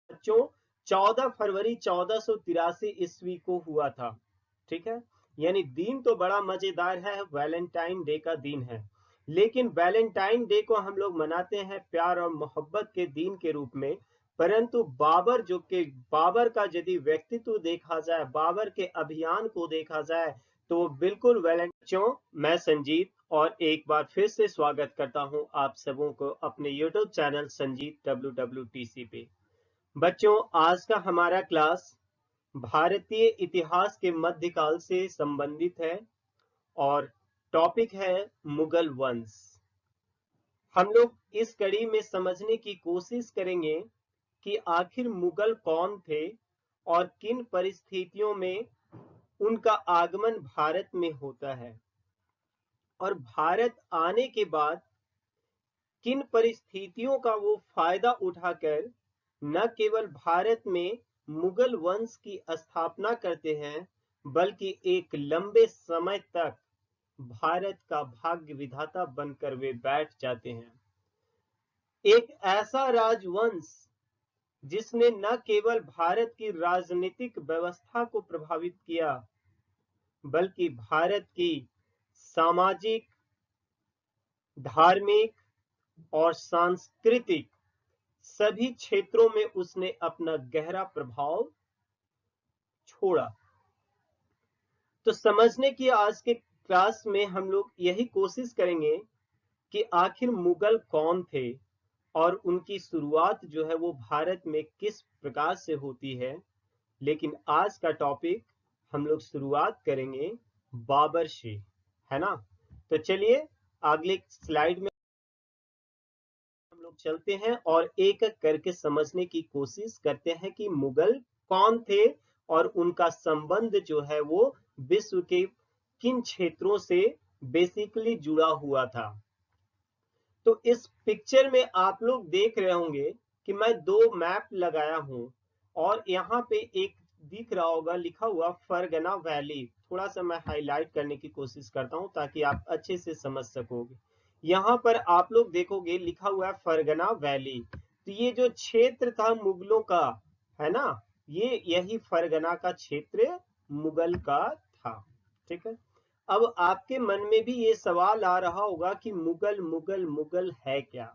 बच्चों 14 फरवरी 1483 ईस्वी को हुआ था। ठीक है, यानी दिन तो बड़ा मजेदार है, वैलेंटाइन डे का दिन है। लेकिन वैलेंटाइन डे को हम लोग मनाते हैं प्यार और मोहब्बत के दिन के रूप में। परंतु बाबर का यदि व्यक्तित्व देखा जाए, बाबर के अभियान को देखा जाए, तो बिल्कुल वैलेंटाइन। मैं संजीत और एक बार फिर से स्वागत करता हूं आप सबों को अपने यूट्यूब चैनल संजीत WWTC पे। बच्चों, आज का हमारा क्लास भारतीय इतिहास के मध्यकाल से संबंधित है और टॉपिक है मुगल वंश। हम लोग इस कड़ी में समझने की कोशिश करेंगे कि आखिर मुगल कौन थे और किन परिस्थितियों में उनका आगमन भारत में होता है, और भारत आने के बाद किन परिस्थितियों का वो फायदा उठाकर न केवल भारत में मुगल वंश की स्थापना करते हैं, बल्कि एक लंबे समय तक भारत का भाग्य विधाता बनकर वे बैठ जाते हैं। एक ऐसा राजवंश जिसने न केवल भारत की राजनीतिक व्यवस्था को प्रभावित किया, बल्कि भारत की सामाजिक, धार्मिक और सांस्कृतिक सभी क्षेत्रों में उसने अपना गहरा प्रभाव छोड़ा। तो समझने की आज के क्लास में हम लोग यही कोशिश करेंगे कि आखिर मुगल कौन थे और उनकी शुरुआत जो है वो भारत में किस प्रकार से होती है। लेकिन आज का टॉपिक हम लोग शुरुआत करेंगे बाबर से, है ना। तो चलिए अगले स्लाइड में हम लोग चलते हैं और एक एक करके समझने की कोशिश करते हैं कि मुगल कौन थे और उनका संबंध जो है वो विश्व के किन क्षेत्रों से बेसिकली जुड़ा हुआ था। तो इस पिक्चर में आप लोग देख रहे होंगे कि मैं दो मैप लगाया हूं और यहाँ पे एक दिख रहा होगा लिखा हुआ फरगना वैली। थोड़ा सा मैं हाईलाइट करने की कोशिश करता हूं ताकि आप अच्छे से समझ सकोगे। यहाँ पर आप लोग देखोगे लिखा हुआ है फरगना वैली। तो ये जो क्षेत्र था मुगलों का, है ना, ये यही फरगना का क्षेत्र मुगल का था। ठीक है, अब आपके मन में भी ये सवाल आ रहा होगा कि मुगल मुगल मुगल है क्या।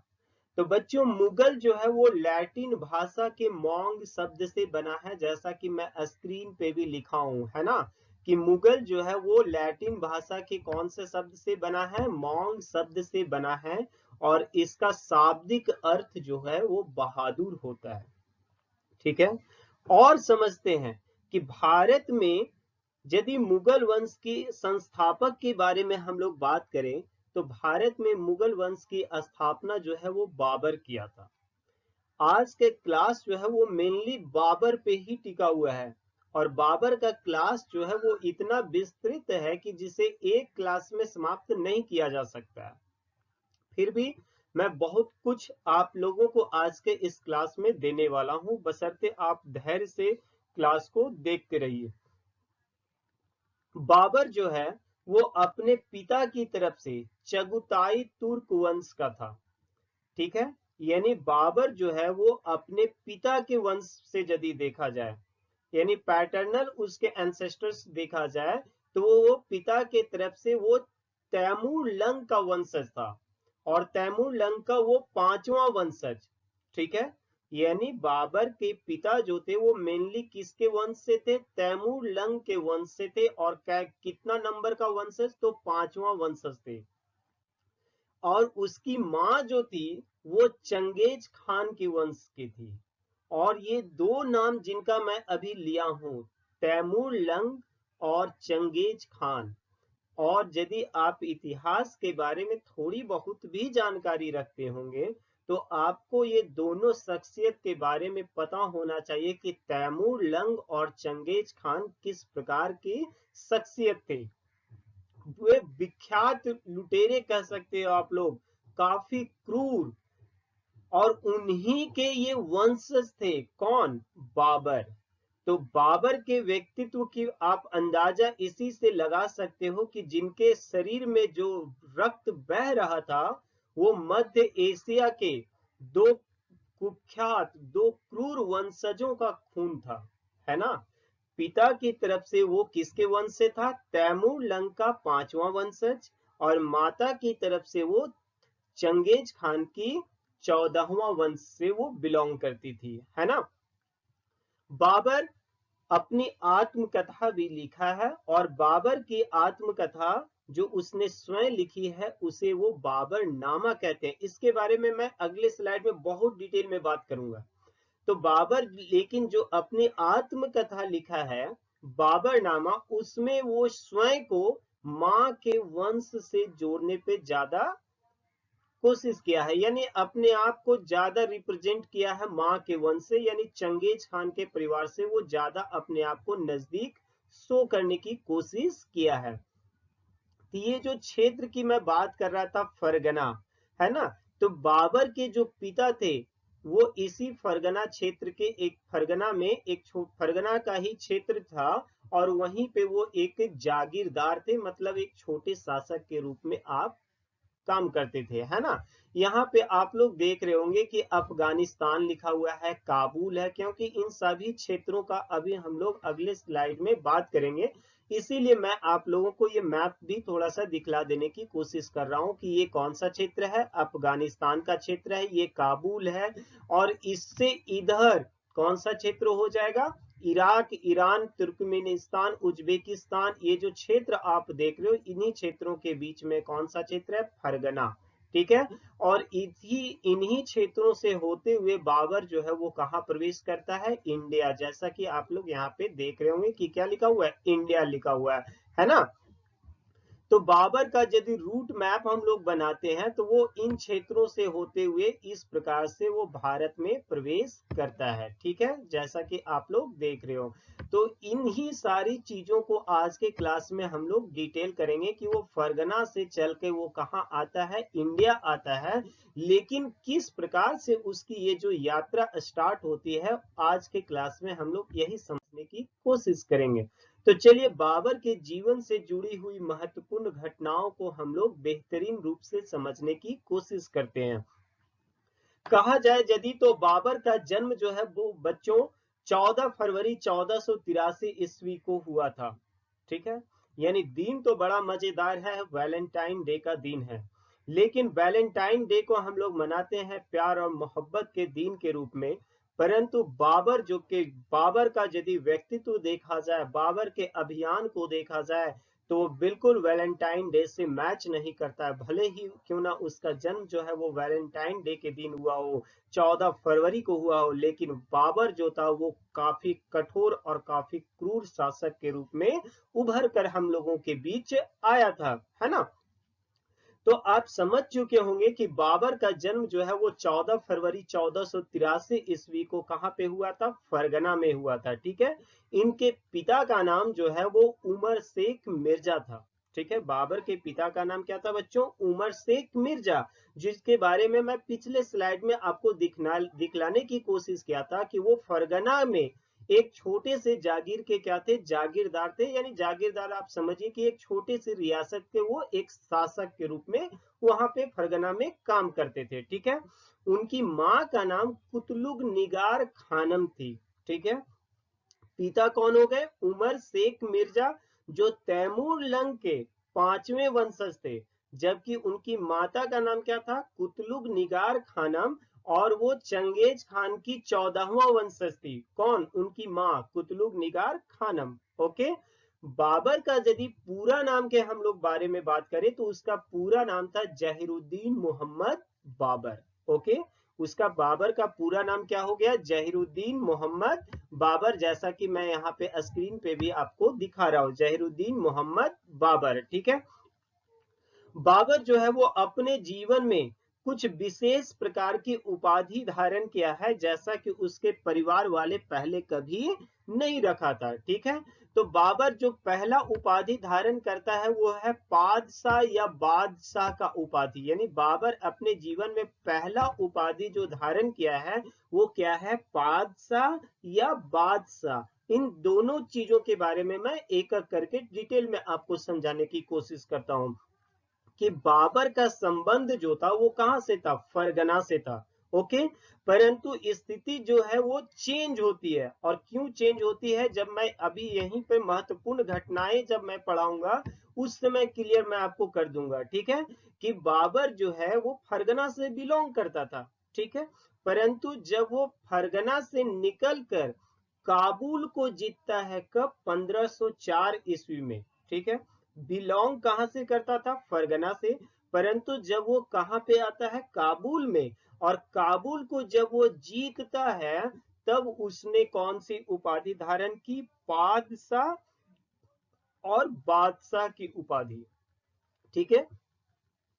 तो बच्चों, मुगल जो है वो लैटिन भाषा के मोंग शब्द से बना है, जैसा कि मैं स्क्रीन पे भी लिखा हूं, है ना, कि मुगल जो है वो लैटिन भाषा के कौन से शब्द से बना है, मोंग शब्द से बना है। और इसका शाब्दिक अर्थ जो है वो बहादुर होता है। ठीक है, और समझते हैं कि भारत में यदि मुगल वंश की संस्थापक के बारे में हम लोग बात करें, तो भारत में मुगल वंश की स्थापना जो है वो बाबर किया था। आज के क्लास जो है वो मेनली बाबर पे ही टिका हुआ है, और बाबर का क्लास जो है वो इतना विस्तृत है कि जिसे एक क्लास में समाप्त नहीं किया जा सकता है। फिर भी मैं बहुत कुछ आप लोगों को आज के इस क्लास में देने वाला हूं, बशर्ते आप धैर्य से क्लास को देखते रहिए। बाबर जो है वो अपने पिता की तरफ से चगुताई तुर्क वंश का था। ठीक है, यानी बाबर जो है वो अपने पिता के वंश से यदि देखा जाए, यानी पैटर्नल उसके एंसेस्टर्स देखा जाए, तो वो पिता के तरफ से वो तैमूर लंग का वंशज था, और तैमूर लंग का वो पांचवा वंशज। ठीक है, यानी बाबर के पिता जो थे वो मेनली किसके वंश से थे, तैमूर लंग के वंश से थे। और कितना नंबर का वंशज, तो पांचवा वंशज थे। और उसकी माँ जो थी वो चंगेज खान की वंश की थी। और ये दो नाम जिनका मैं अभी लिया हूं, तैमूर लंग और चंगेज खान। और यदि आप इतिहास के बारे में थोड़ी बहुत भी जानकारी रखते होंगे, तो आपको ये दोनों शख्सियत के बारे में पता होना चाहिए कि तैमूर लंग और चंगेज खान किस प्रकार की शख्सियत थे। वे विख्यात लुटेरे कह सकते हो आप लोग, काफी क्रूर, और उन्हीं के ये वंशज थे। कौन, बाबर। तो बाबर के व्यक्तित्व की आप अंदाजा इसी से लगा सकते हो कि जिनके शरीर में जो रक्त बह रहा था वो मध्य एशिया के दो कुख्यात दो क्रूर वंशजों का खून था, है ना। पिता की तरफ से वो किसके वंश से था? तैमूर लंग का 5वां वंशज, और माता की तरफ से वो चंगेज खान की 14वां वंश से वो बिलोंग करती थी, है ना। बाबर अपनी आत्मकथा भी लिखा है, और बाबर की आत्मकथा जो उसने स्वयं लिखी है उसे वो बाबर नामा कहते हैं। इसके बारे में मैं अगले स्लाइड में बहुत डिटेल में बात करूंगा। तो बाबर लेकिन जो अपनी आत्मकथा लिखा है बाबर नामा, उसमें वो स्वयं को मां के वंश से जोड़ने पे ज्यादा कोशिश किया है, यानी अपने आप को ज्यादा रिप्रेजेंट किया है मां के वंश से, यानी चंगेज खान के परिवार से वो ज्यादा अपने आप को नजदीक शो करने की कोशिश किया है। तो ये जो क्षेत्र की मैं बात कर रहा था फरगना, है ना, तो बाबर के जो पिता थे वो इसी फरगना क्षेत्र के एक फरगना में एक फरगना का ही क्षेत्र था, और वहीं पे वो एक जागीरदार थे, मतलब एक छोटे शासक के रूप में आप काम करते थे, है ना। यहाँ पे आप लोग देख रहे होंगे कि अफगानिस्तान लिखा हुआ है, काबुल है, क्योंकि इन सभी क्षेत्रों का अभी हम लोग अगले स्लाइड में बात करेंगे। इसीलिए मैं आप लोगों को ये मैप भी थोड़ा सा दिखला देने की कोशिश कर रहा हूँ कि ये कौन सा क्षेत्र है। अफगानिस्तान का क्षेत्र है, ये काबुल है, और इससे इधर कौन सा क्षेत्र हो जाएगा? Iraq, Iran, Turkmenistan, Uzbekistan. ये जो क्षेत्र आप देख रहे हो इन्हीं क्षेत्रों के बीच में कौन सा क्षेत्र है? फरगना, ठीक है। और इन्हीं क्षेत्रों से होते हुए बाबर जो है वो कहाँ प्रवेश करता है? इंडिया। जैसा कि आप लोग यहाँ पे देख रहे होंगे कि क्या लिखा हुआ है? इंडिया लिखा हुआ है ना। तो बाबर का यदि रूट मैप हम लोग बनाते हैं तो वो इन क्षेत्रों से होते हुए इस प्रकार से वो भारत में प्रवेश करता है, ठीक है, जैसा कि आप लोग देख रहे हो। तो इन ही सारी चीजों को आज के क्लास में हम लोग डिटेल करेंगे कि वो फरगना से चल के वो कहाँ आता है? इंडिया आता है। लेकिन किस प्रकार से उसकी ये जो यात्रा स्टार्ट होती है, आज के क्लास में हम लोग यही समझने की कोशिश करेंगे। तो चलिए बाबर के जीवन से जुड़ी हुई महत्वपूर्ण घटनाओं को हम लोग बेहतरीन रूप से समझने की कोशिश करते हैं। कहा जाए यदि तो बाबर का जन्म जो है वो बच्चों 14 फरवरी 1483 ईस्वी को हुआ था, ठीक है। यानी दिन तो बड़ा मजेदार है, वैलेंटाइन डे का दिन है। लेकिन वैलेंटाइन डे को हम लोग मनाते हैं प्यार और मोहब्बत के दिन के रूप में, परंतु बाबर का यदि व्यक्तित्व देखा जाए, बाबर के अभियान को देखा जाए, तो वो बिल्कुल वैलेंटाइन डे से मैच नहीं करता है। भले ही क्यों ना उसका जन्म जो है वो वैलेंटाइन डे के दिन हुआ हो, 14 फरवरी को हुआ हो, लेकिन बाबर जो था वो काफी कठोर और काफी क्रूर शासक के रूप में उभर कर हम लोगों के बीच आया था, है ना। तो आप समझ चुके होंगे कि बाबर का जन्म जो है वो 14 फरवरी 1483 ईस्वी को कहाँ पे हुआ था? फरगना में हुआ था, ठीक है। इनके पिता का नाम जो है वो उमर शेख मिर्जा था, ठीक है। बाबर के पिता का नाम क्या था बच्चों? उमर शेख मिर्जा, जिसके बारे में मैं पिछले स्लाइड में आपको दिखलाने की कोशिश किया था कि वो फरगना में एक छोटे से जागीर के क्या थे? जागीरदार थे। यानी जागीरदार आप समझिए कि एक छोटे से रियासत के वो एक शासक के रूप में वहां पे फरगना में काम करते थे, ठीक है। उनकी माँ का नाम कुतलुग निगार खानम थी, ठीक है। पिता कौन हो गए? उमर शेख मिर्जा, जो तैमूर लंग के 5वें वंशज थे, जबकि उनकी माता का नाम क्या था? कुतलुग निगार खानम, और वो चंगेज खान की 14वां वंशज थी। कौन? उनकी माँ कुतलुग निगार खानम, ओके। बाबर का यदि पूरा नाम के हम लोग बारे में बात करें तो उसका पूरा नाम था जहीरुद्दीन मोहम्मद बाबर, ओके। उसका बाबर का पूरा नाम क्या हो गया? जहीरुद्दीन मोहम्मद बाबर, जैसा कि मैं यहाँ पे स्क्रीन पे भी आपको दिखा रहा हूँ, जहीरुद्दीन मोहम्मद बाबर, ठीक है। बाबर जो है वो अपने जीवन में कुछ विशेष प्रकार की उपाधि धारण किया है, जैसा कि उसके परिवार वाले पहले कभी नहीं रखा था, ठीक है। तो बाबर जो पहला उपाधि धारण करता है वो है पादशाह या बादशाह का उपाधि। यानी बाबर अपने जीवन में पहला उपाधि जो धारण किया है वो क्या है? पादशाह या बादशाह। इन दोनों चीजों के बारे में मैं एक एक करके डिटेल में आपको समझाने की कोशिश करता हूं कि बाबर का संबंध जो था वो कहां से था? फरगना से था, ओके। परंतु स्थिति जो है वो चेंज होती है, और क्यों चेंज होती है जब मैं अभी यहीं पे महत्वपूर्ण घटनाएं जब मैं पढ़ाऊंगा उस समय क्लियर मैं आपको कर दूंगा, ठीक है। कि बाबर जो है वो फरगना से बिलोंग करता था, ठीक है। परंतु जब वो फरगना से निकलकर काबुल को जीतता है कब, 1504 ईस्वी में, ठीक है। बिलोंग कहां से करता था, फरगना से। परंतु जब वो कहां पे आता है, काबुल में, और काबुल को जब वो जीतता है तब उसने कौन सी उपाधि धारण की, बादशाह और बादशाह की उपाधि, ठीक है।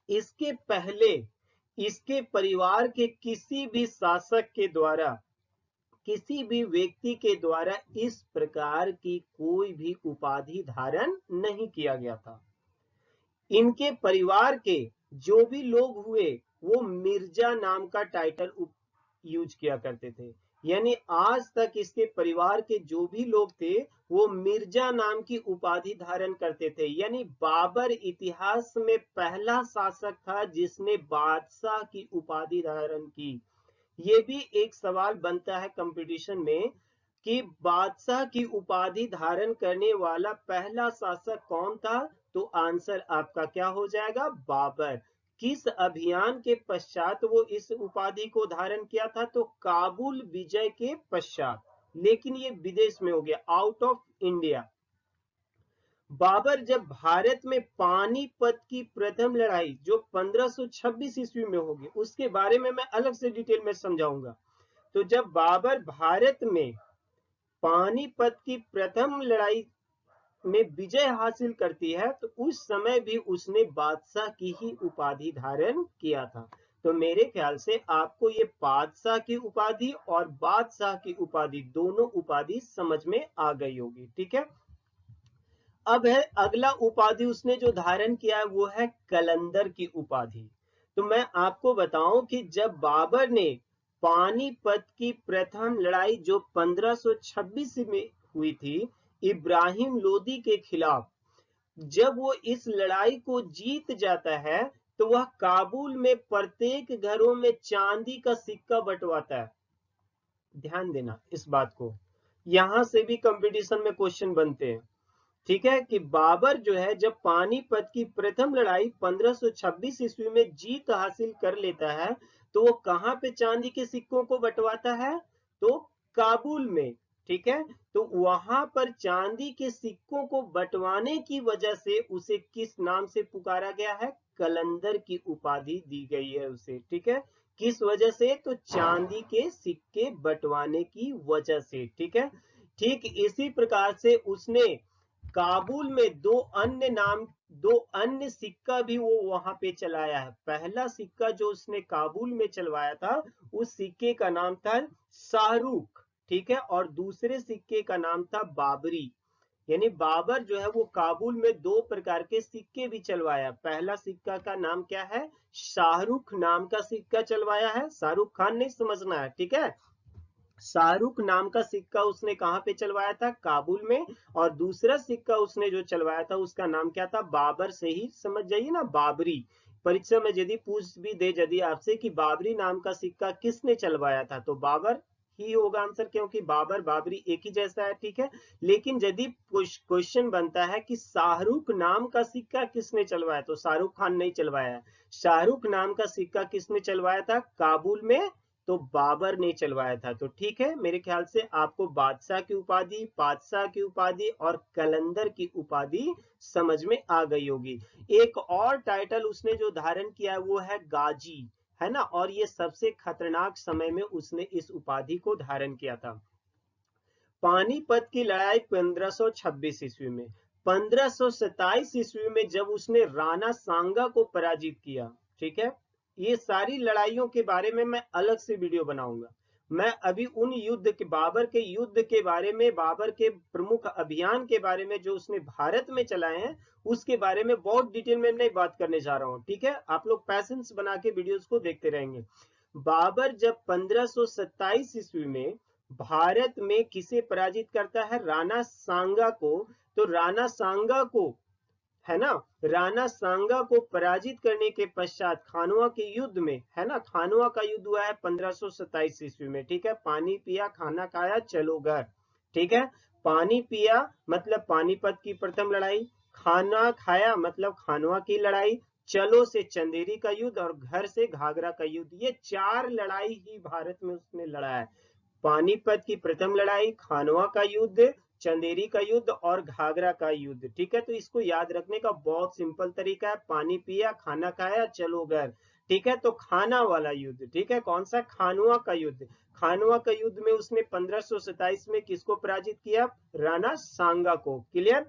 इसके पहले इसके परिवार के किसी भी शासक के द्वारा, किसी भी व्यक्ति के द्वारा इस प्रकार की कोई भी उपाधि धारण नहीं किया गया था। इनके परिवार के जो भी लोग हुए वो मिर्जा नाम का टाइटल यूज किया करते थे। यानी आज तक इसके परिवार के जो भी लोग थे वो मिर्जा नाम की उपाधि धारण करते थे। यानी बाबर इतिहास में पहला शासक था जिसने बादशाह की उपाधि धारण की। ये भी एक सवाल बनता है कंपटीशन में कि बादशाह की उपाधि धारण करने वाला पहला शासक कौन था, तो आंसर आपका क्या हो जाएगा, बाबर। किस अभियान के पश्चात वो इस उपाधि को धारण किया था, तो काबुल विजय के पश्चात। लेकिन ये विदेश में हो गया, आउट ऑफ इंडिया। बाबर जब भारत में पानीपत की प्रथम लड़ाई जो 1526 ईस्वी में होगी उसके बारे में मैं अलग से डिटेल में समझाऊंगा। तो जब बाबर भारत में पानीपत की प्रथम लड़ाई में विजय हासिल करती है तो उस समय भी उसने बादशाह की ही उपाधि धारण किया था। तो मेरे ख्याल से आपको ये बादशाह की उपाधि और बादशाह की उपाधि दोनों उपाधि समझ में आ गई होगी, ठीक है। अब है अगला उपाधि उसने जो धारण किया है वो है कलंदर की उपाधि। तो मैं आपको बताऊं कि जब बाबर ने पानीपत की प्रथम लड़ाई जो 1526 में हुई थी इब्राहिम लोदी के खिलाफ, जब वो इस लड़ाई को जीत जाता है तो वह काबुल में प्रत्येक घरों में चांदी का सिक्का बंटवाता है। ध्यान देना इस बात को, यहां से भी कंपटीशन में क्वेश्चन बनते हैं, ठीक है। कि बाबर जो है जब पानीपत की प्रथम लड़ाई 1526 ईस्वी में जीत हासिल कर लेता है तो वो कहां पे चांदी के सिक्कों को बंटवाता है, तो काबुल में, ठीक है। तो वहां पर चांदी के सिक्कों को बंटवाने की वजह से उसे किस नाम से पुकारा गया है, कलंदर की उपाधि दी गई है उसे, ठीक है। किस वजह से, तो चांदी के सिक्के बंटवाने की वजह से, ठीक है। ठीक इसी प्रकार से उसने काबुल में दो अन्य सिक्का भी वो वहां पे चलाया है। पहला सिक्का जो उसने काबुल में चलवाया था उस सिक्के का नाम था शाहरुख, ठीक है। और दूसरे सिक्के का नाम था बाबरी। यानी बाबर जो है वो काबुल में दो प्रकार के सिक्के भी चलवाया। पहला सिक्का का नाम क्या है, शाहरुख नाम का सिक्का चलवाया है, शाहरुख खान नहीं समझना है, ठीक है। शाहरुख नाम का सिक्का उसने कहां पे चलवाया था, काबुल में। और दूसरा सिक्का उसने जो चलवाया था उसका नाम क्या था, बाबर से ही समझ जाइए ना, बाबरी। परीक्षा में यदि पूछ भी दे यदि आपसे कि बाबरी नाम का सिक्का किसने चलवाया था, तो बाबर ही होगा आंसर, क्योंकि बाबर बाबरी एक ही जैसा है, ठीक है। लेकिन यदि क्वेश्चन बनता है कि शाहरुख नाम का सिक्का किसने चलवाया, तो शाहरुख खान नहीं चलवाया। शाहरुख नाम का सिक्का किसने चलवाया था, काबुल में, तो बाबर ने चलवाया था। तो ठीक है, मेरे ख्याल से आपको बादशाह की उपाधि, बादशाह की उपाधि और कलंदर की उपाधि समझ में आ गई होगी। एक और टाइटल उसने जो धारण किया है वो है गाजी, है ना। और ये सबसे खतरनाक समय में उसने इस उपाधि को धारण किया था। पानीपत की लड़ाई 1526 ईस्वी में, 1527 ईस्वी में जब उसने राणा सांगा को पराजित किया, ठीक है। ये सारी लड़ाइयों के बारे में मैं अलग से वीडियो बनाऊंगा। मैं अभी उन युद्ध के, बाबर के युद्ध के बारे में, बाबर के प्रमुख अभियान के बारे में जो उसने भारत में चलाए हैं उसके बारे में बहुत डिटेल में नहीं बात करने जा रहा हूं, ठीक है। आप लोग पैसेंस बना के वीडियोस को देखते रहेंगे। बाबर जब 1527 ईस्वी में भारत में किसे पराजित करता है, राणा सांगा को। तो राणा सांगा को, है ना, राणा सांगा को पराजित करने के पश्चात खानवा के युद्ध में, है ना, खानवा का युद्ध हुआ है 1527 ईस्वी में, ठीक है। पानी पिया खाना खाया चलो घर, ठीक है। पानी पिया मतलब पानीपत की प्रथम लड़ाई, खाना खाया मतलब खानवा की लड़ाई, चलो से चंदेरी का युद्ध और घर से घाघरा का युद्ध, ये 4 लड़ाई ही भारत में उसने लड़ा है। पानीपत की प्रथम लड़ाई, खानवा का युद्ध, चंदेरी का युद्ध और घाघरा का युद्ध, ठीक है। तो इसको याद रखने का बहुत सिंपल तरीका है, पानी पिया खाना खाया चलो घर, ठीक है। तो खाना वाला युद्ध, ठीक है, कौन सा, खानवा का युद्ध। खानवा का युद्ध में उसने 1527 में किसको पराजित किया, राणा सांगा को, क्लियर।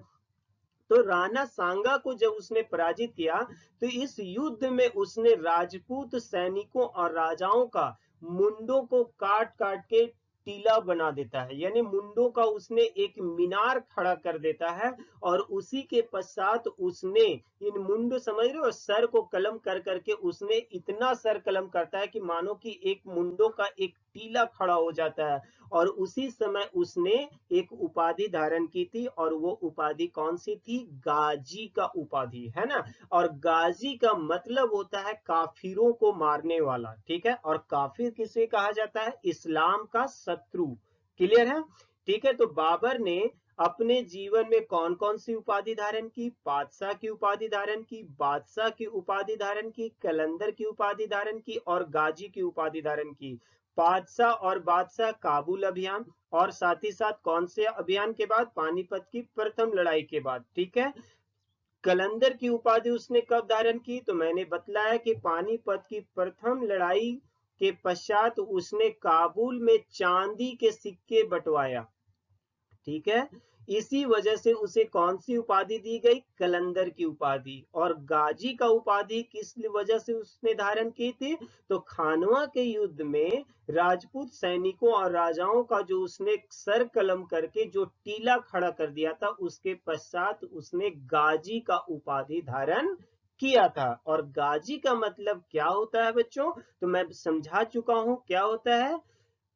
तो राणा सांगा को जब उसने पराजित किया तो इस युद्ध में उसने राजपूत सैनिकों और राजाओं का मुंडों को काट काट के टीला बना देता है, यानी मुंडों का उसने एक मीनार खड़ा कर देता है, और उसी के पश्चात उसने इन मुंड, समझ रहे हो, सर को कलम कर करके उसने इतना सर कलम करता है कि मानो कि एक मुंडों का एक टीला खड़ा हो जाता है। और उसी समय उसने एक उपाधि धारण की थी, और वो उपाधि कौन सी थी, गाजी का उपाधि, है ना। और गाजी का मतलब होता है काफिरों को मारने वाला, ठीक है। और काफिर किसे कहा जाता है, इस्लाम का शत्रु, क्लियर है, ठीक है। तो बाबर ने अपने जीवन में कौन कौन सी उपाधि धारण की, बादशाह की उपाधि धारण की, बादशाह की उपाधि धारण की, कलंदर की उपाधि धारण की और गाजी की उपाधि धारण की। बादशाह और बादशाह काबुल अभियान, और साथ ही साथ कौन से अभियान के बाद, पानीपत की प्रथम लड़ाई के बाद, ठीक है। कलंदर की उपाधि उसने कब धारण की, तो मैंने बतलाया कि पानीपत की प्रथम लड़ाई के पश्चात उसने काबुल में चांदी के सिक्के बंटवाया, ठीक है। इसी वजह से उसे कौन सी उपाधि दी गई, कलंदर की उपाधि। और गाजी का उपाधि किस वजह से उसने धारण की थी, तो खानवा के युद्ध में राजपूत सैनिकों और राजाओं का जो उसने सर कलम करके जो टीला खड़ा कर दिया था, उसके पश्चात उसने गाजी का उपाधि धारण किया था। और गाजी का मतलब क्या होता है बच्चों, तो मैं समझा चुका हूं क्या होता है,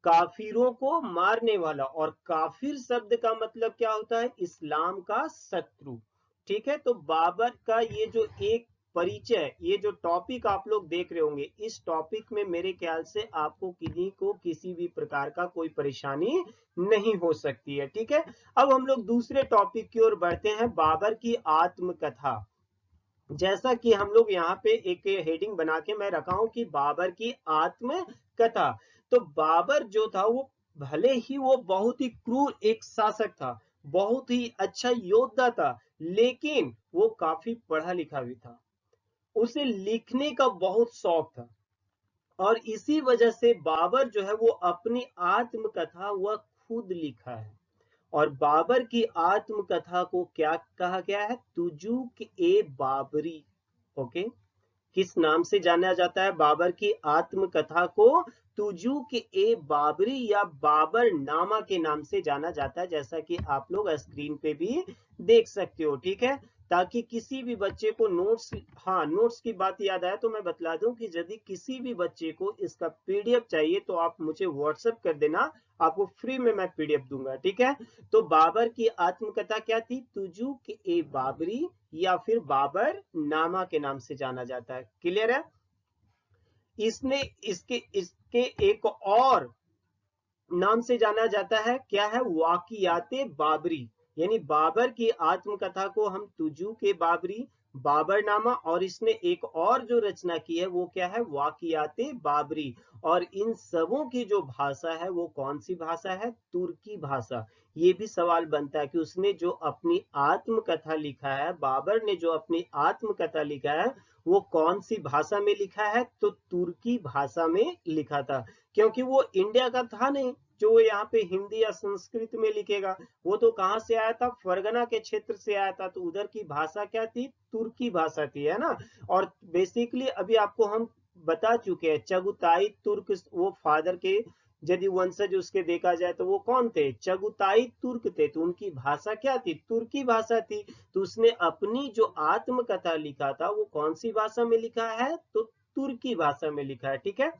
काफिरों को मारने वाला। और काफिर शब्द का मतलब क्या होता है, इस्लाम का शत्रु, ठीक है। तो बाबर का ये जो एक परिचय, ये जो टॉपिक आप लोग देख रहे होंगे, इस टॉपिक में मेरे ख्याल से आपको किसी को किसी भी प्रकार का कोई परेशानी नहीं हो सकती है, ठीक है। अब हम लोग दूसरे टॉपिक की ओर बढ़ते हैं, बाबर की आत्मकथा। जैसा कि हम लोग यहाँ पे एक हेडिंग बना के मैं रखा हूं कि बाबर की आत्मकथा। तो बाबर जो था वो भले ही वो बहुत ही क्रूर एक शासक था, बहुत ही अच्छा योद्धा था, लेकिन वो काफी पढ़ा लिखा भी था, उसे लिखने का बहुत शौक था। और इसी वजह से बाबर जो है वो अपनी आत्मकथा वह खुद लिखा है। और बाबर की आत्मकथा को क्या कहा गया है, तुजुक ए बाबरी, ओके। किस नाम से जाना जाता है बाबर की आत्मकथा को, तुजुक ए बाबरी या बाबर नामा के नाम से जाना जाता है, जैसा कि आप लोग स्क्रीन पे भी देख सकते हो, ठीक है। ताकि किसी भी बच्चे को नोट्स, हाँ नोट्स की बात याद आए तो मैं बतला दूं कि यदि किसी भी बच्चे को इसका पीडीएफ चाहिए तो आप मुझे व्हाट्सएप कर देना, आपको फ्री में मैं पीडीएफ दूंगा, ठीक है। तो बाबर की आत्मकथा क्या थी, तुजुक ए बाबरी या फिर बाबर नामा के नाम से जाना जाता है, क्लियर है। इसने इसके इसके एक और नाम से जाना जाता है, क्या है, वाकियाते बाबरी। यानी बाबर की आत्मकथा को हम तुजू के बाबरी, बाबरनामा, और इसने एक और जो रचना की है वो क्या है, वाकियाते बाबरी। और इन सबों की जो भाषा है वो कौन सी भाषा है, तुर्की भाषा। ये भी सवाल बनता है कि उसने जो अपनी आत्मकथा लिखा है, बाबर ने जो अपनी आत्मकथा लिखा है वो कौन सी भाषा में लिखा है, तो तुर्की भाषा में लिखा था। क्योंकि वो इंडिया का था नहीं जो वो यहाँ पे हिंदी या संस्कृत में लिखेगा, वो तो कहाँ से आया था, फरगना के क्षेत्र से आया था, तो उधर की भाषा क्या थी, तुर्की भाषा थी, है ना। और बेसिकली अभी आपको हम बता चुके हैं, चगुताई तुर्क, वो फादर के यदि वंशज उसके देखा जाए तो वो कौन थे, चगुताई तुर्क थे, तो उनकी भाषा क्या थी, तुर्की भाषा थी। तो उसने अपनी जो आत्मकथा लिखा था वो कौन सी भाषा में लिखा है, तो तुर्की भाषा में लिखा है, ठीक है।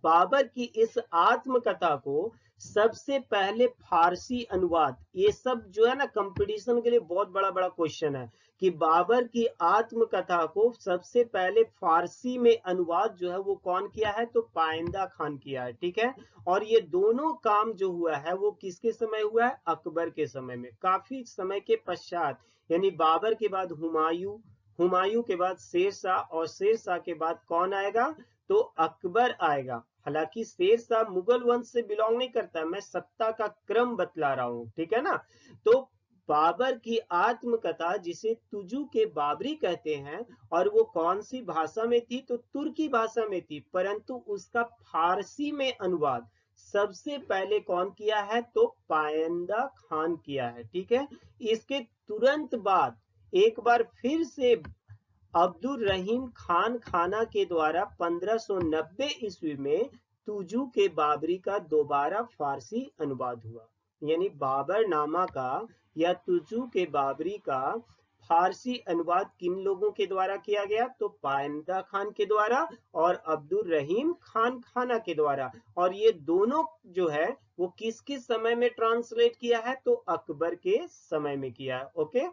बाबर की इस आत्मकथा को सबसे पहले फारसी अनुवाद, ये सब जो है ना कंपटीशन के लिए बहुत बड़ा बड़ा क्वेश्चन है कि बाबर की आत्मकथा को सबसे पहले फारसी में अनुवाद जो है वो कौन किया है, तो पाइंदा खान किया है, ठीक है। और ये दोनों काम जो हुआ है वो किसके समय हुआ है, अकबर के समय में, काफी समय के पश्चात, यानी बाबर के बाद हुमायूं, हुमायूं के बाद शेरशाह, और शेरशाह के बाद कौन आएगा, तो अकबर आएगा। हालांकि शेरशाह मुगल वंश से बिलोंग नहीं करता, मैं सत्ता का क्रम बतला रहा हूं, ठीक है ना। तो बाबर की आत्मकथा जिसे तुजु के बाबरी कहते हैं, और वो कौन सी भाषा में थी, तो तुर्की भाषा में थी, परंतु उसका फारसी में अनुवाद सबसे पहले कौन किया है, तो पायंदा खान किया है, ठीक है। इसके तुरंत बाद एक बार फिर से अब्दुल रहीम खान खाना के द्वारा 1590 ईस्वी में तुजु के बाबरी का दोबारा फारसी अनुवाद हुआ। यानी बाबर नामा का या तुजु के बाबरी का फारसी अनुवाद किन लोगों के द्वारा किया गया, तो पाइंदा खान के द्वारा और अब्दुल रहीम खान खाना के द्वारा। और ये दोनों जो है वो किस किस समय में ट्रांसलेट किया है, तो अकबर के समय में किया है, ओके।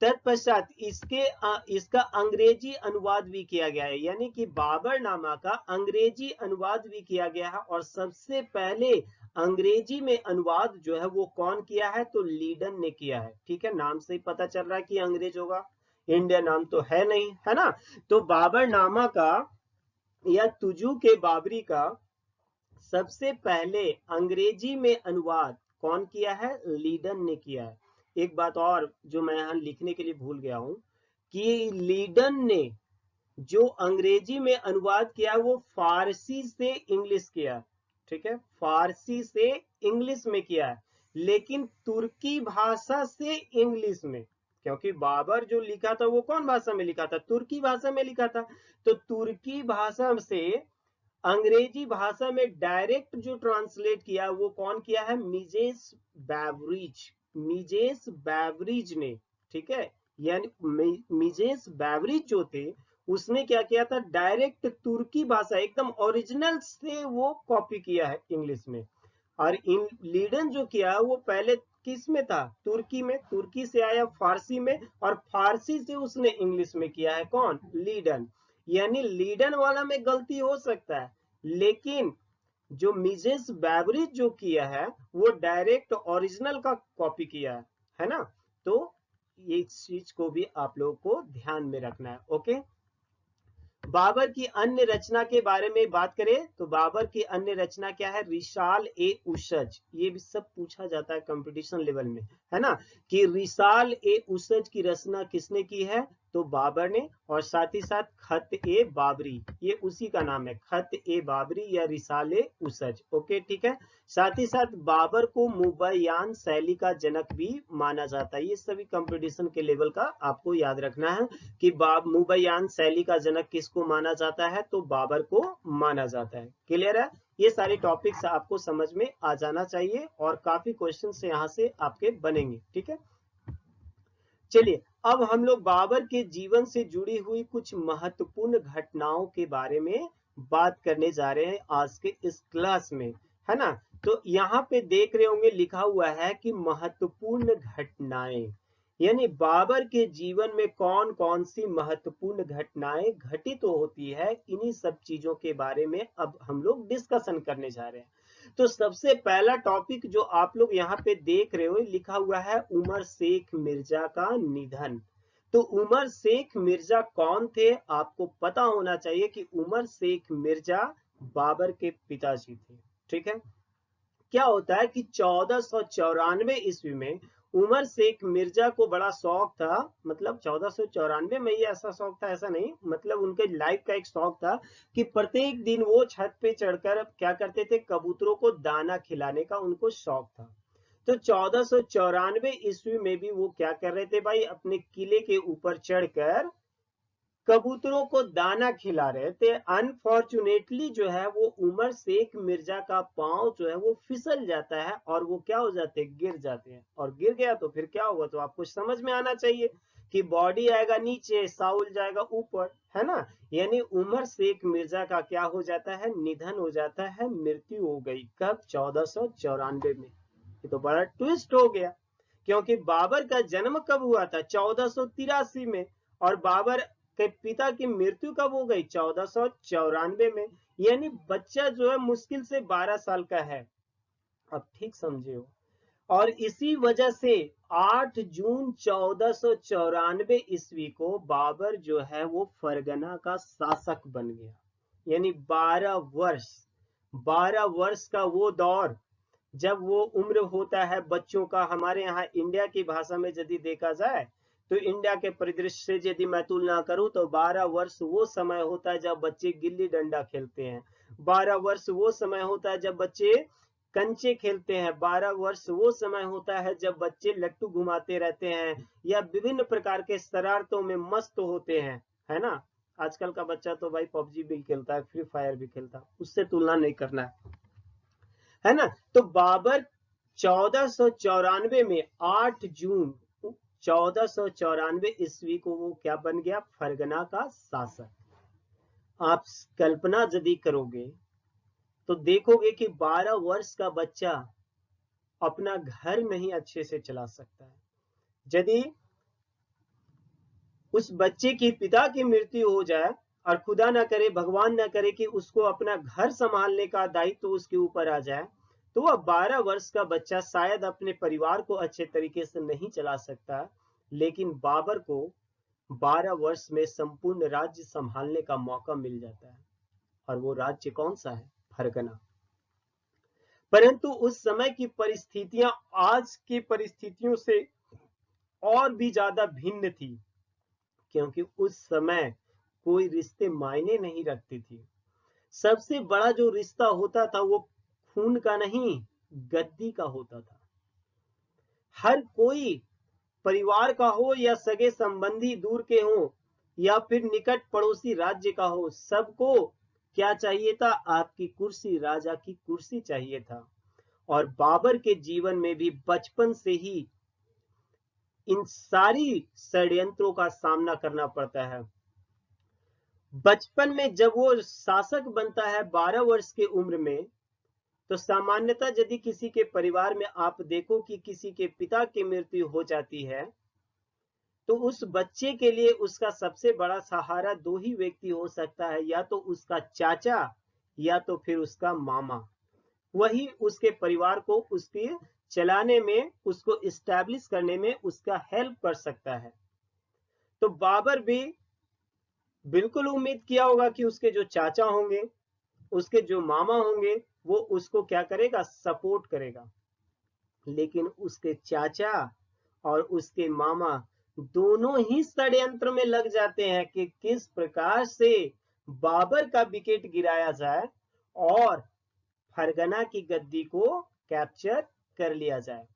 तत्पश्चात इसका अंग्रेजी अनुवाद भी किया गया है, यानी कि बाबरनामा का अंग्रेजी अनुवाद भी किया गया है। और सबसे पहले अंग्रेजी में अनुवाद जो है वो कौन किया है, तो लीडन ने किया है, ठीक है। नाम से ही पता चल रहा है कि अंग्रेज होगा, इंडिया नाम तो है नहीं, है ना। तो बाबरनामा का या तुजु के बाबरी का सबसे पहले अंग्रेजी में अनुवाद कौन किया है, लीडन ने किया है। एक बात और जो मैं यहां लिखने के लिए भूल गया हूं कि लीडन ने जो अंग्रेजी में अनुवाद किया वो फारसी से इंग्लिश किया, ठीक है, फारसी से इंग्लिश में किया है, लेकिन तुर्की भाषा से इंग्लिश में, क्योंकि बाबर जो लिखा था वो कौन भाषा में लिखा था, तुर्की भाषा में लिखा था। तो तुर्की भाषा से अंग्रेजी भाषा में डायरेक्ट जो ट्रांसलेट किया वो कौन किया है, मिजेस बैवरिज, मिजेस बैवरिज ने, ठीक है। यानी मिजेस बैवरिज जो थे उसने क्या किया था, डायरेक्ट तुर्की भाषा एकदम ओरिजिनल से वो कॉपी किया है इंग्लिश में। और इन लीडन जो किया वो पहले किस में था, तुर्की में, तुर्की से आया फारसी में, और फारसी से उसने इंग्लिश में किया है, कौन, लीडन। यानी लीडन वाला में गलती हो सकता है, लेकिन जो मिजेस बैवरिज जो किया है वो डायरेक्ट ओरिजिनल का कॉपी किया है ना। तो ये चीज को भी आप लोगों को ध्यान में रखना है, ओके। बाबर की अन्य रचना के बारे में बात करें तो बाबर की अन्य रचना क्या है, रिसाल ए उसज, ये भी सब पूछा जाता है कंपटीशन लेवल में, है ना, कि रिसाल ए उसज की रचना किसने की है, तो बाबर ने। और साथ ही साथ खत ए बाबरी, ये उसी का नाम है, खत ए बाबरी या रिसाल ए उसज, ओके, ठीक है। साथ ही साथ बाबर को मुबैयान शैली का जनक भी माना जाता है, ये सभी कंपटीशन के लेवल का आपको याद रखना है कि मुबैयान शैली का जनक किसको माना जाता है, तो बाबर को माना जाता है। क्लियर है, ये सारे टॉपिक्स आपको समझ में आ जाना चाहिए और काफी क्वेश्चन यहाँ से आपके बनेंगे, ठीक है। चलिए अब हम लोग बाबर के जीवन से जुड़ी हुई कुछ महत्वपूर्ण घटनाओं के बारे में बात करने जा रहे हैं आज के इस क्लास में, है ना। तो यहाँ पे देख रहे होंगे लिखा हुआ है कि महत्वपूर्ण घटनाएं, यानी बाबर के जीवन में कौन कौन सी महत्वपूर्ण घटनाएं घटित होती है, इन्हीं सब चीजों के बारे में अब हम लोग डिस्कशन करने जा रहे हैं। तो सबसे पहला टॉपिक जो आप लोग यहाँ पे देख रहे हो लिखा हुआ है उमर शेख मिर्जा का निधन। तो उमर शेख मिर्जा कौन थे, आपको पता होना चाहिए कि उमर शेख मिर्जा बाबर के पिताजी थे, ठीक है। क्या होता है कि 1494 ईस्वी में उमर शेख मिर्जा को बड़ा शौक था, मतलब 1494 में ही ऐसा शौक था ऐसा नहीं, मतलब उनके लाइफ का एक शौक था कि प्रत्येक दिन वो छत पे चढ़कर क्या करते थे, कबूतरों को दाना खिलाने का उनको शौक था। तो 1494 ईस्वी में भी वो क्या कर रहे थे भाई, अपने किले के ऊपर चढ़कर कबूतरों को दाना खिला रहे थे। अनफॉर्चुनेटली जो है वो उमर शेख मिर्जा का पांव जो है वो फिसल जाता है और वो क्या हो जाते हैं, गिर जाते हैं। और गिर गया तो फिर क्या होगा, तो आपको समझ में आना चाहिए कि बॉडी आएगा नीचे, साउल जाएगा ऊपर, है ना। यानी उमर शेख मिर्जा का क्या हो जाता है, निधन हो जाता है, मृत्यु हो गई। कब, 1494 में। ये तो बड़ा ट्विस्ट हो गया, क्योंकि बाबर का जन्म कब हुआ था, 1483 में, और बाबर के पिता की मृत्यु कब हो गई, 1494 में। यानी बच्चा जो है मुश्किल से 12 साल का है। अब ठीक समझे हो। और इसी वजह से 8 जून 1494 ईस्वी को बाबर जो है वो फरगना का शासक बन गया। यानी 12 वर्ष का वो दौर, जब वो उम्र होता है बच्चों का। हमारे यहाँ इंडिया की भाषा में यदि देखा जाए तो इंडिया के परिदृश्य से यदि मैं तुलना करूं तो 12 वर्ष वो समय होता है जब बच्चे गिल्ली डंडा खेलते हैं। 12 वर्ष वो समय होता है जब बच्चे कंचे खेलते हैं। 12 वर्ष वो समय होता है जब बच्चे लट्टू घुमाते रहते हैं या विभिन्न प्रकार के शरारतों में मस्त होते हैं, है ना। आजकल का बच्चा तो भाई पबजी भी खेलता है, फ्री फायर भी खेलता है, उससे तुलना नहीं करना है ना। तो बाबर 1494 में 8 जून 1494 ईस्वी को वो क्या बन गया, फरगना का शासक। आप कल्पना यदि करोगे तो देखोगे कि 12 वर्ष का बच्चा अपना घर नहीं अच्छे से चला सकता है। यदि उस बच्चे की पिता की मृत्यु हो जाए और खुदा ना करे, भगवान ना करे कि उसको अपना घर संभालने का दायित्व तो उसके ऊपर आ जाए, तो वह 12 वर्ष का बच्चा शायद अपने परिवार को अच्छे तरीके से नहीं चला सकता। लेकिन बाबर को 12 वर्ष में संपूर्ण राज्य संभालने का मौका मिल जाता है। और वो राज्य कौन सा है, फरगना। परंतु उस समय की परिस्थितियां आज की परिस्थितियों से और भी ज्यादा भिन्न थी, क्योंकि उस समय कोई रिश्ते मायने नहीं रखती थी। सबसे बड़ा जो रिश्ता होता था वो खून का नहीं, गद्दी का होता था। हर कोई, परिवार का हो या सगे संबंधी दूर के हो या फिर निकट पड़ोसी राज्य का हो, सबको क्या चाहिए था, आपकी कुर्सी, राजा की कुर्सी चाहिए था। और बाबर के जीवन में भी बचपन से ही इन सारी षड्यंत्रों का सामना करना पड़ता है। बचपन में जब वो शासक बनता है 12 वर्ष की उम्र में, तो सामान्यतः यदि किसी के परिवार में आप देखो कि किसी के पिता की मृत्यु हो जाती है, तो उस बच्चे के लिए उसका सबसे बड़ा सहारा दो ही व्यक्ति हो सकता है, या तो उसका चाचा या तो फिर उसका मामा। वही उसके परिवार को उसके चलाने में, उसको इस्टेब्लिश करने में उसका हेल्प कर सकता है। तो बाबर भी बिल्कुल उम्मीद किया होगा कि उसके जो चाचा होंगे, उसके जो मामा होंगे, वो उसको क्या करेगा, सपोर्ट करेगा। लेकिन उसके चाचा और उसके मामा दोनों ही षड्यंत्र में लग जाते हैं कि किस प्रकार से बाबर का विकेट गिराया जाए और फरगना की गद्दी को कैप्चर कर लिया जाए।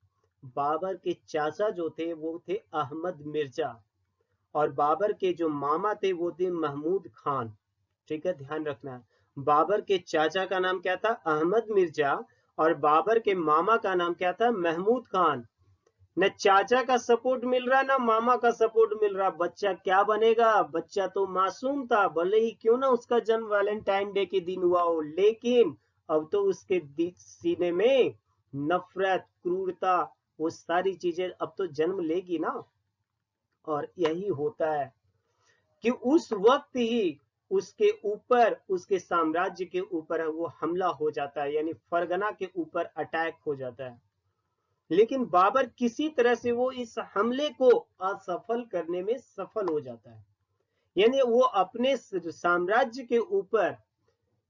बाबर के चाचा जो थे वो थे अहमद मिर्जा, और बाबर के जो मामा थे वो थे महमूद खान। ठीक है, ध्यान रखना है। बाबर के चाचा का नाम क्या था, अहमद मिर्जा, और बाबर के मामा का नाम क्या था, महमूद खान। न चाचा का सपोर्ट मिल रहा, ना मामा का सपोर्ट मिल रहा। बच्चा क्या बनेगा, बच्चा तो मासूम था, भले ही क्यों ना उसका जन्म वैलेंटाइन डे के दिन हुआ हो, लेकिन अब तो उसके सीने में नफरत, क्रूरता, वो सारी चीजें अब तो जन्म लेगी ना। और यही होता है कि उस वक्त ही उसके ऊपर, उसके साम्राज्य के ऊपर वो हमला हो जाता है, यानी फरगना के ऊपर अटैक हो जाता है। लेकिन बाबर किसी तरह से वो इस हमले को असफल करने में सफल हो जाता है। यानी वो अपने साम्राज्य के ऊपर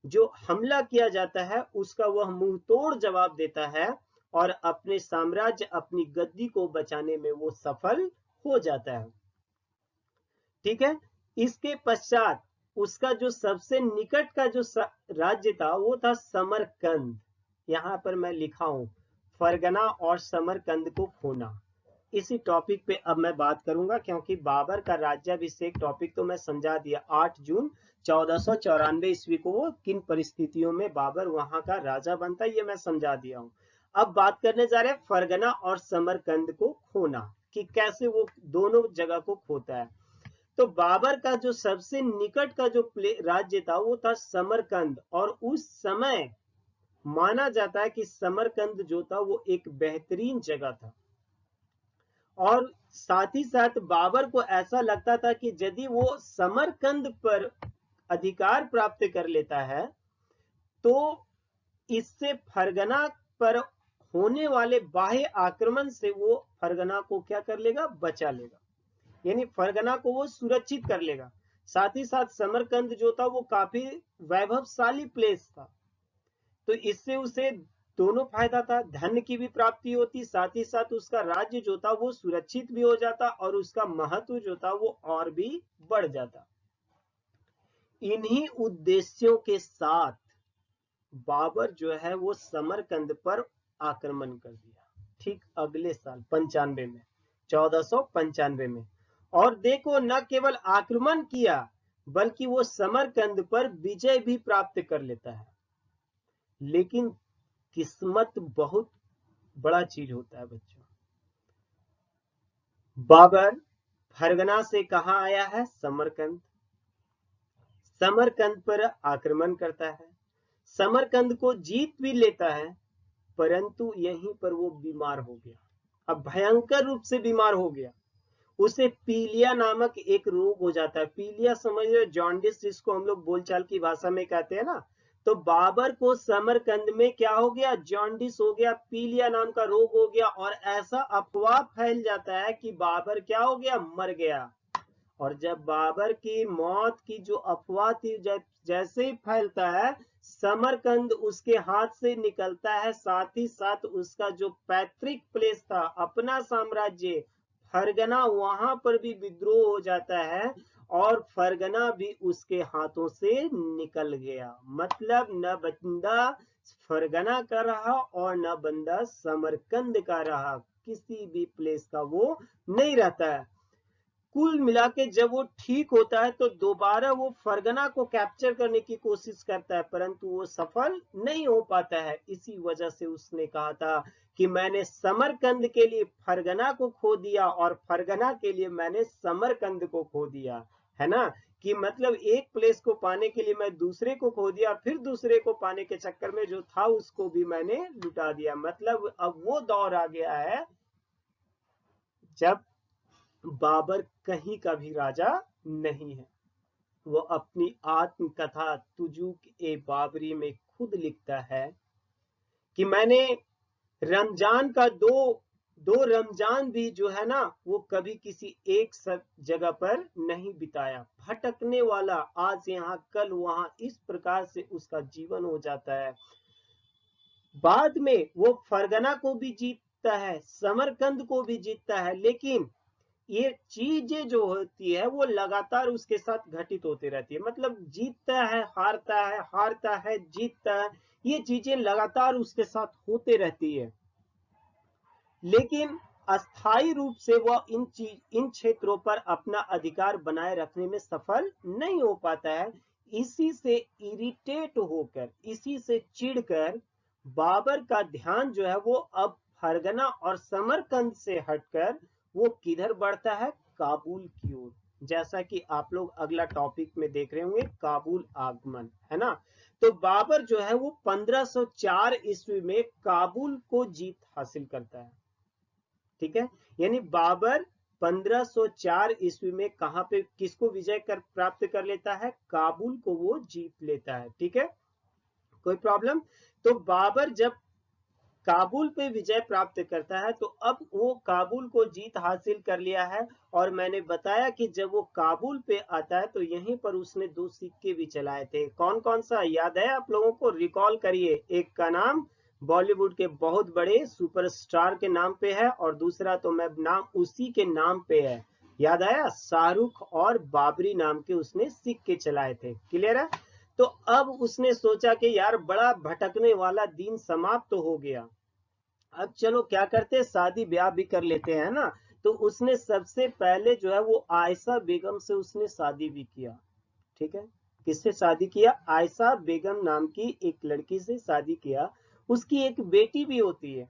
जो हमला किया जाता है उसका वह मुंह तोड़ जवाब देता है और अपने साम्राज्य, अपनी गद्दी को बचाने में वो सफल हो जाता है। ठीक है। इसके पश्चात उसका जो सबसे निकट का जो राज्य था वो था समरकंद। यहां पर मैं लिखा हूं, फरगना और समरकंद को खोना। इसी टॉपिक पे अब मैं बात करूंगा, क्योंकि बाबर का राज्याभिषेक टॉपिक तो मैं समझा दिया। 8 जून 1494 ईस्वी को वो किन परिस्थितियों में बाबर वहां का राजा बनता है, ये मैं समझा दिया हूँ। अब बात करने जा रहे हैं फरगना और समरकंद को खोना, कि कैसे वो दोनों जगह को खोता है। तो बाबर का जो सबसे निकट का जो राज्य था वो था समरकंद, और उस समय माना जाता है कि समरकंद जो था वो एक बेहतरीन जगह था। और साथ ही साथ बाबर को ऐसा लगता था कि यदि वो समरकंद पर अधिकार प्राप्त कर लेता है तो इससे फरगना पर होने वाले बाह्य आक्रमण से वो फरगना को क्या कर लेगा, बचा लेगा, यानी फरगना को वो सुरक्षित कर लेगा। साथ ही साथ समरकंद जो था वो काफी वैभवशाली प्लेस था, तो इससे उसे दोनों फायदा था, धन की भी प्राप्ति होती, साथ ही साथ उसका राज्य जो था वो सुरक्षित भी हो जाता और उसका महत्व जो था वो और भी बढ़ जाता। इन्हीं उद्देश्यों के साथ बाबर जो है वो समरकंद पर आक्रमण कर दिया, ठीक अगले साल 95 में, 1495 में। और देखो, न केवल आक्रमण किया बल्कि वो समरकंद पर विजय भी प्राप्त कर लेता है। लेकिन किस्मत बहुत बड़ा चीज होता है बच्चों। बाबर फरगना से कहां आया है, समरकंद। समरकंद पर आक्रमण करता है, समरकंद को जीत भी लेता है, परंतु यहीं पर वो बीमार हो गया। अब भयंकर रूप से बीमार हो गया, उसे पीलिया नामक एक रोग हो जाता है। पीलिया समझ रहे, जॉन्डिस जिसको हम लोग बोलचाल की भाषा में कहते हैं ना। तो बाबर को समरकंद में क्या हो गया, जॉन्डिस हो गया, पीलिया नाम का रोग हो गया, और ऐसा अफवाह फैल जाता है कि बाबर क्या हो गया, मर गया। और जब बाबर की मौत की जो अफवाह थी जैसे ही फैलता है, समरकंद उसके हाथ से निकलता है, साथ ही साथ उसका जो पैतृक प्लेस था, अपना साम्राज्य फरगना, वहां पर भी विद्रोह हो जाता है और फरगना भी उसके हाथों से निकल गया। मतलब न बंदा फरगना का रहा और न बंदा समरकंद का रहा, किसी भी प्लेस का वो नहीं रहता है। कुल मिला के जब वो ठीक होता है तो दोबारा वो फरगना को कैप्चर करने की कोशिश करता है, परंतु वो सफल नहीं हो पाता है। इसी वजह से उसने कहा था कि मैंने समरकंद के लिए फरगना को खो दिया और फरगना के लिए मैंने समरकंद को खो दिया, है ना। कि मतलब एक प्लेस को पाने के लिए मैं दूसरे को खो दिया, फिर दूसरे को पाने के चक्कर में जो था उसको भी मैंने लुटा दिया। मतलब अब वो दौर आ गया है जब बाबर कहीं का भी राजा नहीं है। वो अपनी आत्मकथा तुजुक ए बाबरी में खुद लिखता है कि मैंने रमजान का दो रमजान भी जो है ना वो कभी किसी एक जगह पर नहीं बिताया। भटकने वाला, आज यहाँ कल वहां, इस प्रकार से उसका जीवन हो जाता है। बाद में वो फरगना को भी जीतता है, समरकंद को भी जीतता है, लेकिन ये चीजें जो होती है वो लगातार उसके साथ घटित होती रहती है। मतलब जीतता है, हारता है, हारता है, जीतता है, ये चीजें लगातार उसके साथ होते रहती है। लेकिन अस्थायी रूप से वह इन क्षेत्रों पर अपना अधिकार बनाए रखने में सफल नहीं हो पाता है। इसी से इरिटेट होकर, इसी से चिढ़कर बाबर का ध्यान जो है वो अब फरगना और समरकंद से हटकर वो किधर बढ़ता है, काबुल की ओर। जैसा कि आप लोग अगला टॉपिक में देख रहे होंगे, काबुल आगमन, है ना। तो बाबर जो है वो 1504 ईस्वी में काबुल को जीत हासिल करता है, ठीक है। यानी बाबर 1504 ईस्वी में कहां पे किसको विजय प्राप्त कर लेता है, काबुल को वो जीत लेता है, ठीक है। कोई प्रॉब्लम। तो बाबर जब काबुल पे विजय प्राप्त करता है तो अब वो काबुल को जीत हासिल कर लिया है। और मैंने बताया कि जब वो काबुल पे आता है तो यहीं पर उसने 2 सिक्के भी चलाए थे। कौन कौन सा याद है आप लोगों को, रिकॉल करिए। एक का नाम बॉलीवुड के बहुत बड़े सुपरस्टार के नाम पे है और दूसरा तो मैं नाम उसी के नाम पे है, याद आया, शाहरुख और बाबरी नाम के उसने सिक्के चलाए थे। क्लियर है। तो अब उसने सोचा कि यार बड़ा भटकने वाला दिन समाप्त तो हो गया, अब चलो क्या करते हैं, शादी ब्याह भी कर लेते हैं ना। तो उसने सबसे पहले जो है वो आयशा बेगम से उसने शादी भी किया। ठीक है, किससे शादी किया? आयशा बेगम नाम की एक लड़की से शादी किया। उसकी एक बेटी भी होती है,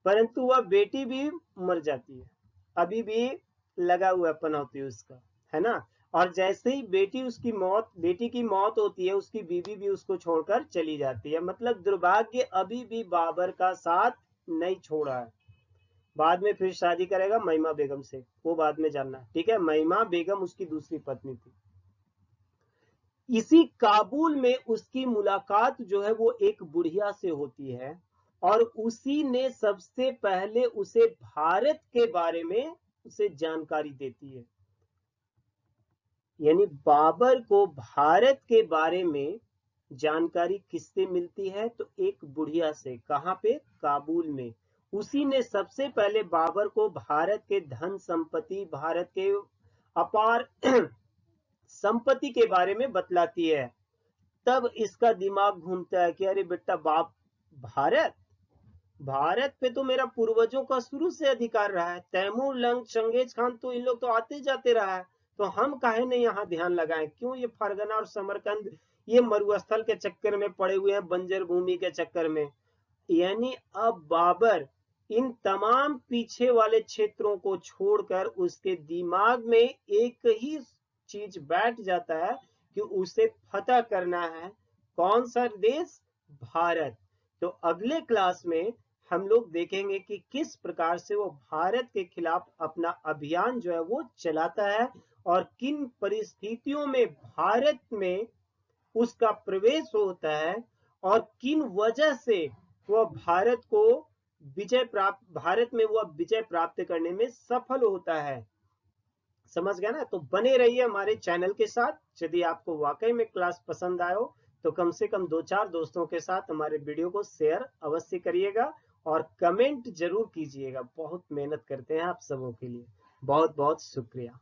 परंतु वह बेटी भी मर जाती है, अभी भी लगा हुआ पनौती उसका, है ना। और जैसे ही बेटी की मौत होती है, उसकी बीवी भी उसको छोड़कर चली जाती है। मतलब दुर्भाग्य अभी भी बाबर का साथ नहीं छोड़ा है। बाद में फिर शादी करेगा महिमा बेगम से, वो बाद में जानना, ठीक है। महिमा बेगम उसकी दूसरी पत्नी थी। इसी काबुल में उसकी मुलाकात जो है वो एक बुढ़िया से होती है, और उसी ने सबसे पहले उसे भारत के बारे में उसे जानकारी देती है। यानी बाबर को भारत के बारे में जानकारी किससे मिलती है? तो एक बुढ़िया से। कहां पे? काबुल में। उसी ने सबसे पहले बाबर को भारत के धन संपत्ति, भारत के अपार संपत्ति के बारे में बतलाती है। तब इसका दिमाग घूमता है कि अरे बेटा बाप, भारत भारत पे तो मेरा पूर्वजों का शुरू से अधिकार रहा है। तैमूर लंग चंगेज खान तो इन लोग तो आते जाते रहा है, तो हम काहे नहीं यहाँ ध्यान लगाएं? क्यों ये फरगना और समरकंद ये मरुस्थल के चक्कर में पड़े हुए हैं, बंजर भूमि के चक्कर में। यानी अब बाबर इन तमाम पीछे वाले क्षेत्रों को छोड़कर उसके दिमाग में एक ही चीज बैठ जाता है कि उसे फतह करना है। कौन सा देश? भारत। तो अगले क्लास में हम लोग देखेंगे कि किस प्रकार से वो भारत के खिलाफ अपना अभियान जो है वो चलाता है, और किन परिस्थितियों में भारत में उसका प्रवेश होता है, और किन वजह से वह भारत में वह विजय प्राप्त करने में सफल होता है। समझ गया ना? तो बने रहिए हमारे चैनल के साथ। यदि आपको वाकई में क्लास पसंद आयो तो कम से कम 2-4 दोस्तों के साथ हमारे वीडियो को शेयर अवश्य करिएगा, और कमेंट जरूर कीजिएगा। बहुत मेहनत करते हैं आप सबों के लिए। बहुत बहुत शुक्रिया।